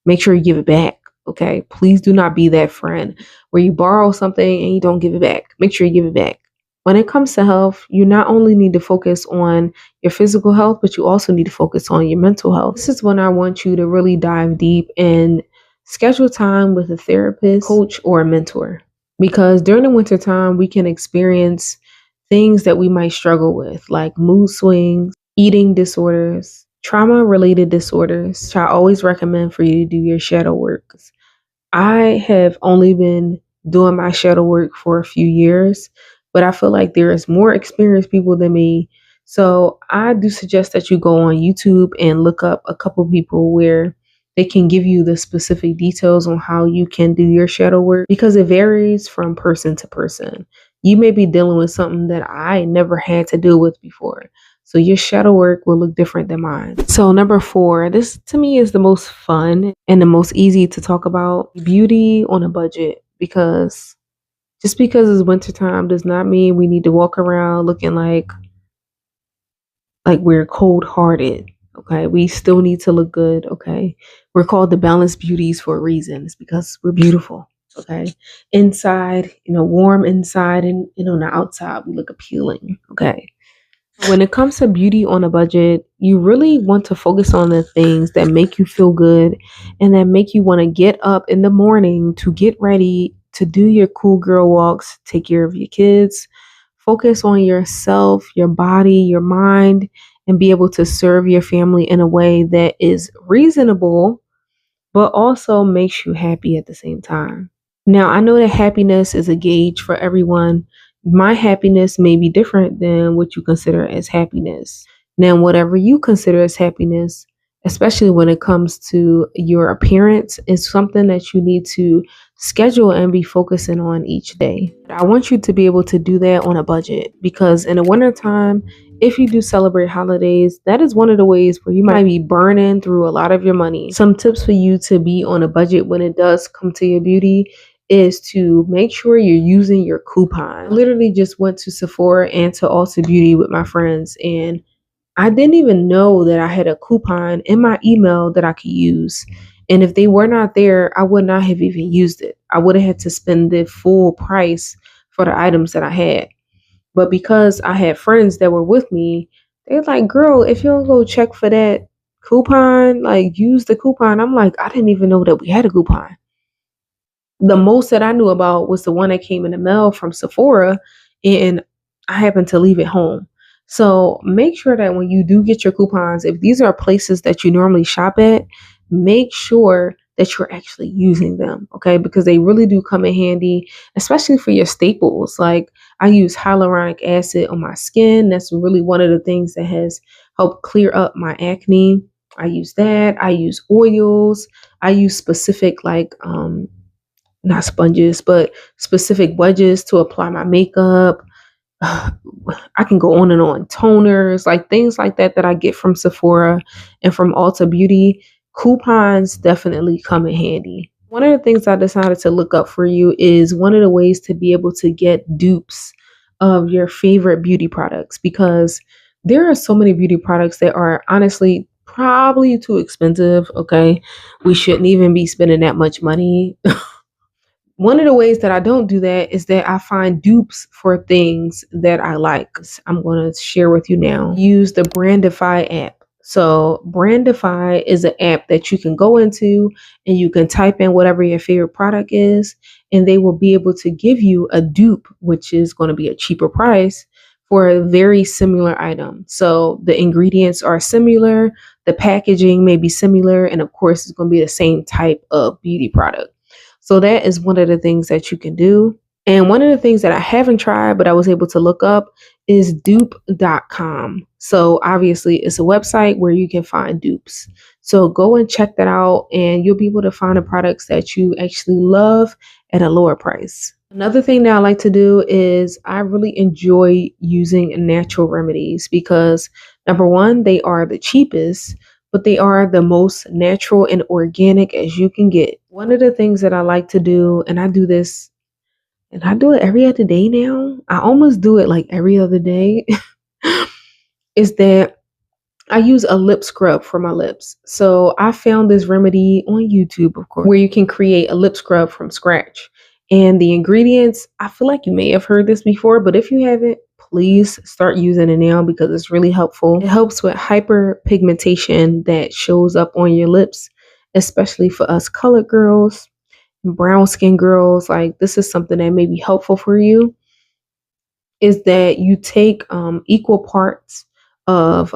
S1: make sure you give it back. Okay. Please do not be that friend where you borrow something and you don't give it back. Make sure you give it back. When it comes to health, you not only need to focus on your physical health, but you also need to focus on your mental health. This is when I want you to really dive deep and schedule time with a therapist, coach, or a mentor. Because during the winter time, we can experience things that we might struggle with, like mood swings, eating disorders, trauma related disorders, which I always recommend for you to do your shadow work. I have only been doing my shadow work for a few years, but I feel like there is more experienced people than me. So I do suggest that you go on YouTube and look up a couple people where they can give you the specific details on how you can do your shadow work, because it varies from person to person. You may be dealing with something that I never had to deal with before. So your shadow work will look different than mine. So number 4, this to me is the most fun and the most easy to talk about: beauty on a budget. Because just because it's wintertime does not mean we need to walk around looking like we're cold hearted. Okay. We still need to look good. Okay. We're called the balanced beauties for a reason. It's because we're beautiful. Okay. Inside, warm inside, and on the outside, we look appealing. Okay. When it comes to beauty on a budget, you really want to focus on the things that make you feel good and that make you want to get up in the morning to get ready to do your cool girl walks, take care of your kids, focus on yourself, your body, your mind, and be able to serve your family in a way that is reasonable, but also makes you happy at the same time. Now, I know that happiness is a gauge for everyone. My happiness may be different than what you consider as happiness. Now, whatever you consider as happiness, especially when it comes to your appearance, is something that you need to schedule and be focusing on each day. I want you to be able to do that on a budget, because in the wintertime, if you do celebrate holidays, that is one of the ways where you might be burning through a lot of your money. Some tips for you to be on a budget when it does come to your beauty is to make sure you're using your coupon. I literally just went to Sephora and to Ulta Beauty with my friends, and I didn't even know that I had a coupon in my email that I could use. And if they were not there, I would not have even used it. I would have had to spend the full price for the items that I had. But because I had friends that were with me, they're like, girl, if you don't go check for that coupon, like use the coupon. I'm like, I didn't even know that we had a coupon. The most that I knew about was the one that came in the mail from Sephora, and I happened to leave it home. So make sure that when you do get your coupons, if these are places that you normally shop at, make sure that you're actually using them, okay? Because they really do come in handy, especially for your staples. Like I use hyaluronic acid on my skin. That's really one of the things that has helped clear up my acne. I use that. I use oils. I use specific like not sponges, but specific wedges to apply my makeup. I can go on and on. Toners, like things like that that I get from Sephora and from Ulta Beauty. Coupons definitely come in handy. One of the things I decided to look up for you is one of the ways to be able to get dupes of your favorite beauty products, because there are so many beauty products that are honestly probably too expensive. Okay. We shouldn't even be spending that much money. One of the ways that I don't do that is that I find dupes for things that I like. I'm going to share with you now. Use the Brandify app. So Brandify is an app that you can go into and you can type in whatever your favorite product is, and they will be able to give you a dupe, which is going to be a cheaper price for a very similar item. So the ingredients are similar, the packaging may be similar, and of course it's going to be the same type of beauty product. So that is one of the things that you can do. And one of the things that I haven't tried, but I was able to look up is dupe.com. So obviously it's a website where you can find dupes. So go and check that out and you'll be able to find the products that you actually love at a lower price. Another thing that I like to do is I really enjoy using natural remedies because number one, they are the cheapest, but they are the most natural and organic as you can get. One of the things that I like to do, and I do this, and I do it every other day now. I almost do it like every other day, is that I use a lip scrub for my lips. So I found this remedy on YouTube, of course, where you can create a lip scrub from scratch. And the ingredients, I feel like you may have heard this before, but if you haven't, please start using it now because it's really helpful. It helps with hyperpigmentation that shows up on your lips, especially for us colored girls, brown skin girls. Like this is something that may be helpful for you, is that you take equal parts of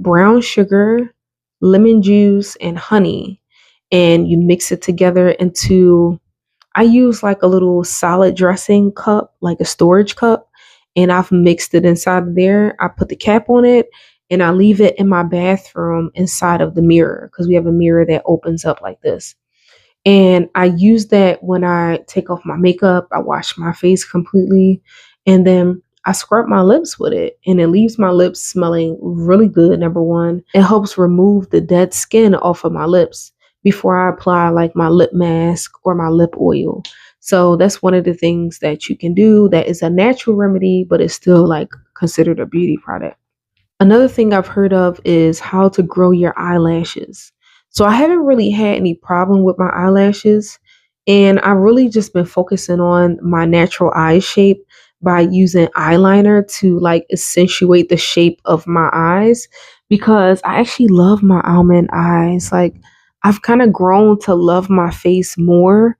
S1: brown sugar, lemon juice, and honey, and you mix it together into, I use like a little salad dressing cup, like a storage cup, and I've mixed it inside of there. I put the cap on it and I leave it in my bathroom inside of the mirror because we have a mirror that opens up like this. And I use that when I take off my makeup, I wash my face completely, and then I scrub my lips with it, and it leaves my lips smelling really good. Number one, it helps remove the dead skin off of my lips before I apply like my lip mask or my lip oil. So that's one of the things that you can do that is a natural remedy, but it's still like considered a beauty product. Another thing I've heard of is how to grow your eyelashes. So I haven't really had any problem with my eyelashes, and I've really just been focusing on my natural eye shape by using eyeliner to like accentuate the shape of my eyes, because I actually love my almond eyes. Like I've kind of grown to love my face more,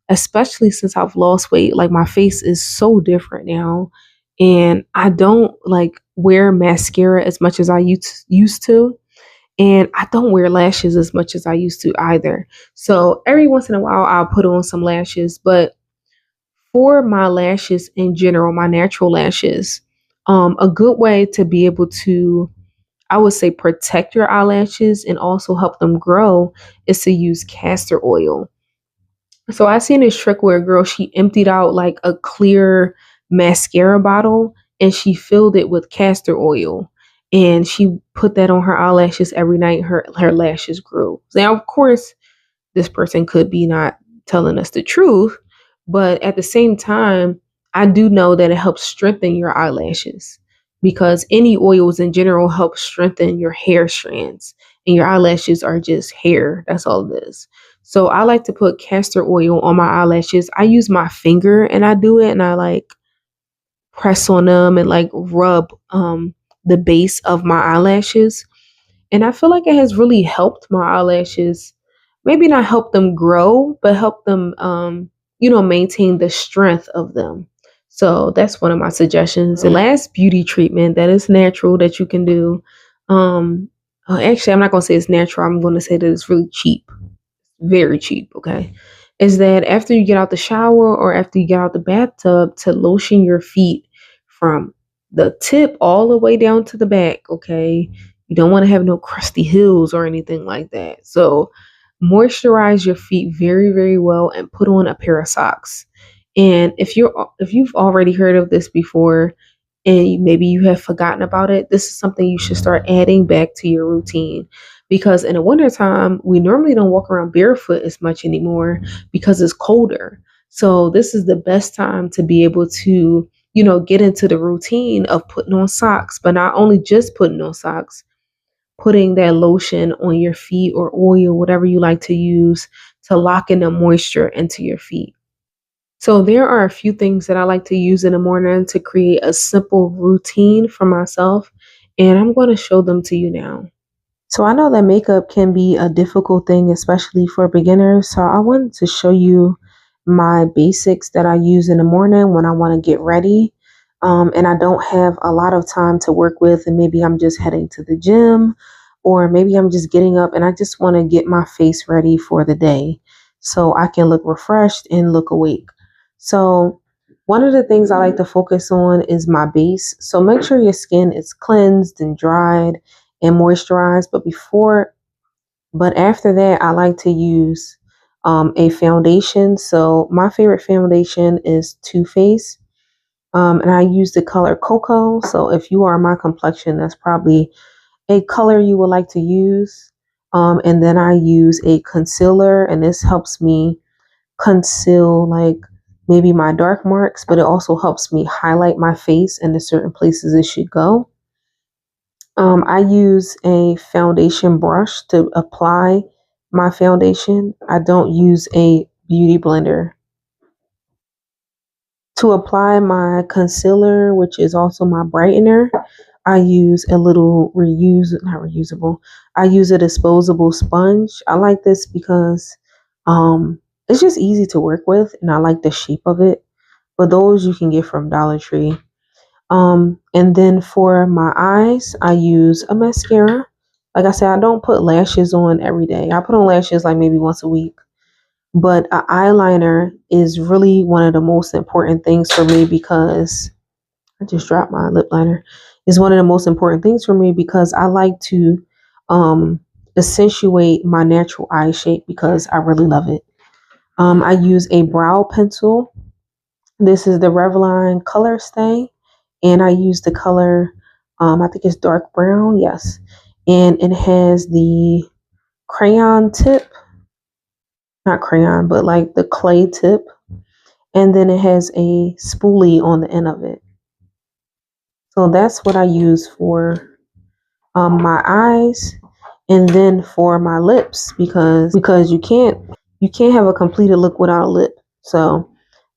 S1: especially since I've lost weight. Like my face is so different now, and I don't like wear mascara as much as I used to, and I don't wear lashes as much as I used to either. So every once in a while I'll put on some lashes, but for my lashes in general, my natural lashes, a good way to be able to, I would say, protect your eyelashes and also help them grow is to use castor oil. So I seen this trick where a girl, she emptied out like a clear mascara bottle and she filled it with castor oil, and she put that on her eyelashes every night. Her lashes grew. Now, of course, this person could be not telling us the truth, but at the same time, I do know that it helps strengthen your eyelashes, because any oils in general help strengthen your hair strands, and your eyelashes are just hair. That's all it is. So I like to put castor oil on my eyelashes. I use my finger and I do it, and I like press on them and like rub the base of my eyelashes. And I feel like it has really helped my eyelashes. Maybe not help them grow, but help them, maintain the strength of them. So that's one of my suggestions. The last beauty treatment that is natural that you can do. Actually, I'm not going to say it's natural. I'm going to say that it's really cheap, very cheap. Okay. Is that after you get out the shower or after you get out the bathtub, to lotion your feet from the tip all the way down to the back. Okay. You don't want to have no crusty heels or anything like that. So moisturize your feet very, very well and put on a pair of socks. And if you've already heard of this before and maybe you have forgotten about it, this is something you should start adding back to your routine. Because in the wintertime, we normally don't walk around barefoot as much anymore because it's colder. So this is the best time to be able to, get into the routine of putting on socks, but not only just putting on socks, putting that lotion on your feet or oil, whatever you like to use to lock in the moisture into your feet. So there are a few things that I like to use in the morning to create a simple routine for myself, and I'm going to show them to you now. So I know that makeup can be a difficult thing, especially for beginners. So I wanted to show you my basics that I use in the morning when I want to get ready. And I don't have a lot of time to work with, and maybe I'm just heading to the gym, or maybe I'm just getting up and I just want to get my face ready for the day so I can look refreshed and look awake. So one of the things I like to focus on is my base. So make sure your skin is cleansed and dried and moisturized. But after that, I like to use a foundation. So my favorite foundation is Too Faced. And I use the color Cocoa. So if you are my complexion, that's probably a color you would like to use. And then I use a concealer, and this helps me conceal like maybe my dark marks, but it also helps me highlight my face in the certain places it should go. I use a foundation brush to apply my foundation. I don't use a beauty blender. To apply my concealer, which is also my brightener, I use a little not reusable. I use a disposable sponge. I like this because it's just easy to work with, and I like the shape of it. But those you can get from Dollar Tree. And then for my eyes, I use a mascara. Like I said, I don't put lashes on every day. I put on lashes like maybe once a week. But an eyeliner is really one of the most important things for me because I just dropped my lip liner. It's one of the most important things for me because I like to accentuate my natural eye shape because I really love it. I use a brow pencil. This is the Revlon Color Stay, and I use the color, I think it's dark brown, yes. And it has the crayon tip, not crayon, but like the clay tip. And then it has a spoolie on the end of it. So that's what I use for my eyes, and then for my lips because you can't have a completed look without a lip. So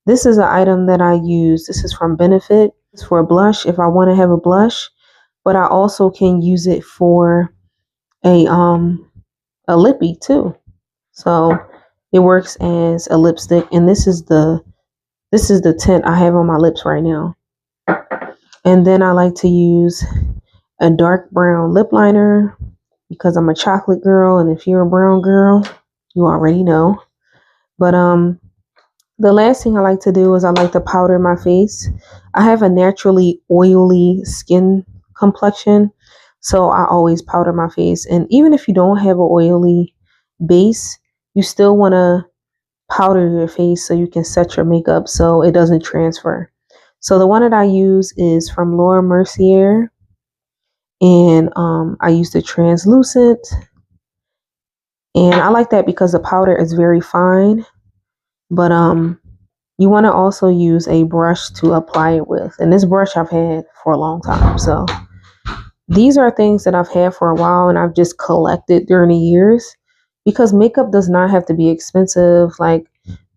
S1: this is an item that I use. This is from Benefit. It's for a blush if I want to have a blush, but I also can use it for a lippy too. So it works as a lipstick, and this is the tint I have on my lips right now. And then I like to use a dark brown lip liner because I'm a chocolate girl, and if you're a brown girl, you already know. But the last thing I like to do is I like to powder my face. I have a naturally oily skin complexion, so I always powder my face. And even if you don't have an oily base, you still want to powder your face so you can set your makeup so it doesn't transfer. So the one that I use is from Laura Mercier, and I use the translucent, and I like that because the powder is very fine. But you want to also use a brush to apply it with, and this brush I've had for a long time. So these are things that I've had for a while and I've just collected during the years because makeup does not have to be expensive. Like,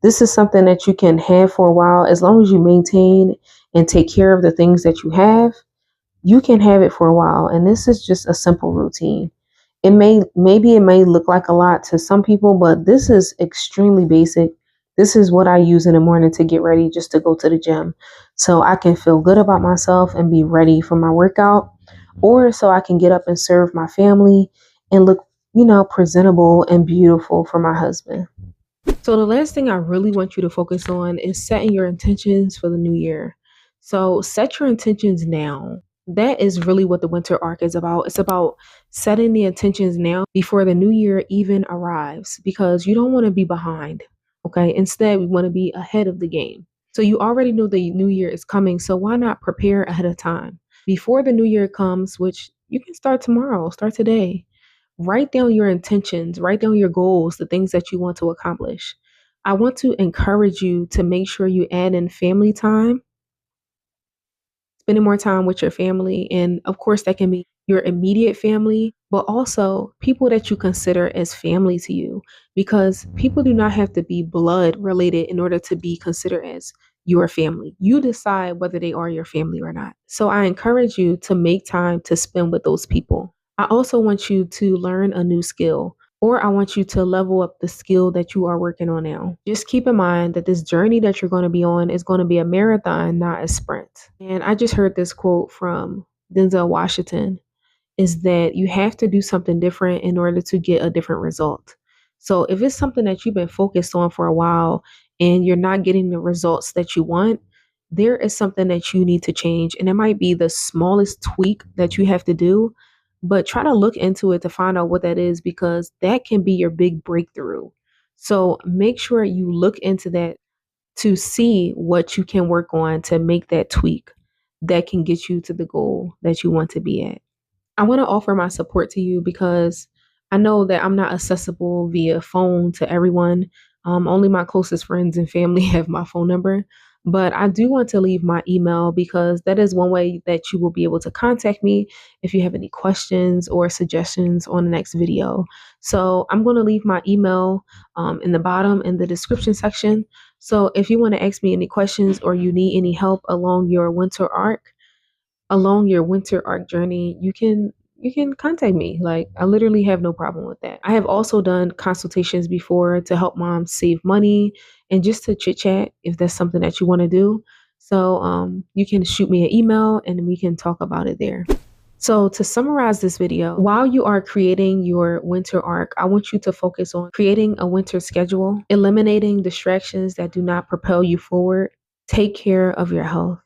S1: this is something that you can have for a while. As long as you maintain and take care of the things that you have, you can have it for a while. And this is just a simple routine. Maybe it may look like a lot to some people, but this is extremely basic. This is what I use in the morning to get ready just to go to the gym, so I can feel good about myself and be ready for my workout, or so I can get up and serve my family and look, presentable and beautiful for my husband. So the last thing I really want you to focus on is setting your intentions for the new year. So set your intentions now. That is really what the winter arc is about. It's about setting the intentions now before the new year even arrives, because you don't want to be behind. Okay. Instead, we want to be ahead of the game. So you already know the new year is coming. So why not prepare ahead of time? Before the new year comes, which you can start tomorrow, start today. Write down your intentions, write down your goals, the things that you want to accomplish. I want to encourage you to make sure you add in family time, spending more time with your family. And of course, that can be your immediate family, but also people that you consider as family to you, because people do not have to be blood related in order to be considered as your family. You decide whether they are your family or not. So I encourage you to make time to spend with those people. I also want you to learn a new skill, or I want you to level up the skill that you are working on now. Just keep in mind that this journey that you're going to be on is going to be a marathon, not a sprint. And I just heard this quote from Denzel Washington, is that you have to do something different in order to get a different result. So if it's something that you've been focused on for a while and you're not getting the results that you want, there is something that you need to change. And it might be the smallest tweak that you have to do, but try to look into it to find out what that is, because that can be your big breakthrough. So make sure you look into that to see what you can work on to make that tweak that can get you to the goal that you want to be at. I want to offer my support to you because I know that I'm not accessible via phone to everyone. Only my closest friends and family have my phone number. But I do want to leave my email, because that is one way that you will be able to contact me if you have any questions or suggestions on the next video. So I'm going to leave my email in the bottom in the description section. So if you want to ask me any questions or you need any help along your winter arc journey, you can contact me. Like, I literally have no problem with that. I have also done consultations before to help moms save money and just to chit chat if that's something that you want to do. So you can shoot me an email and we can talk about it there. So to summarize this video, while you are creating your winter arc, I want you to focus on creating a winter schedule, eliminating distractions that do not propel you forward, take care of your health,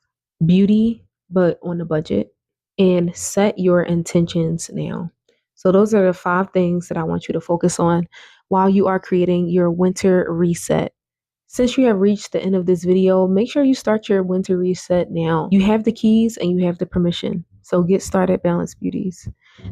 S1: beauty, but on a budget, and set your intentions now. So those are the 5 things that I want you to focus on while you are creating your winter reset. Since you have reached the end of this video, make sure you start your winter reset now. You have the keys and you have the permission. So get started, Balanced Beauties.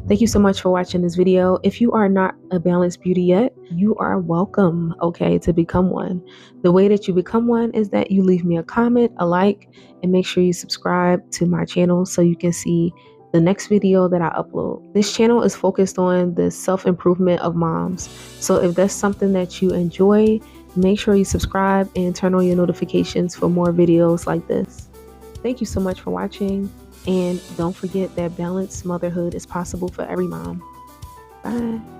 S1: Thank you so much for watching this video. If you are not a Balanced Beauty yet, you are welcome, okay, to become one. The way that you become one is that you leave me a comment, a like, and make sure you subscribe to my channel so you can see the next video that I upload. This channel is focused on the self-improvement of moms. So if that's something that you enjoy, make sure you subscribe and turn on your notifications for more videos like this. Thank you so much for watching, and don't forget that balanced motherhood is possible for every mom. Bye.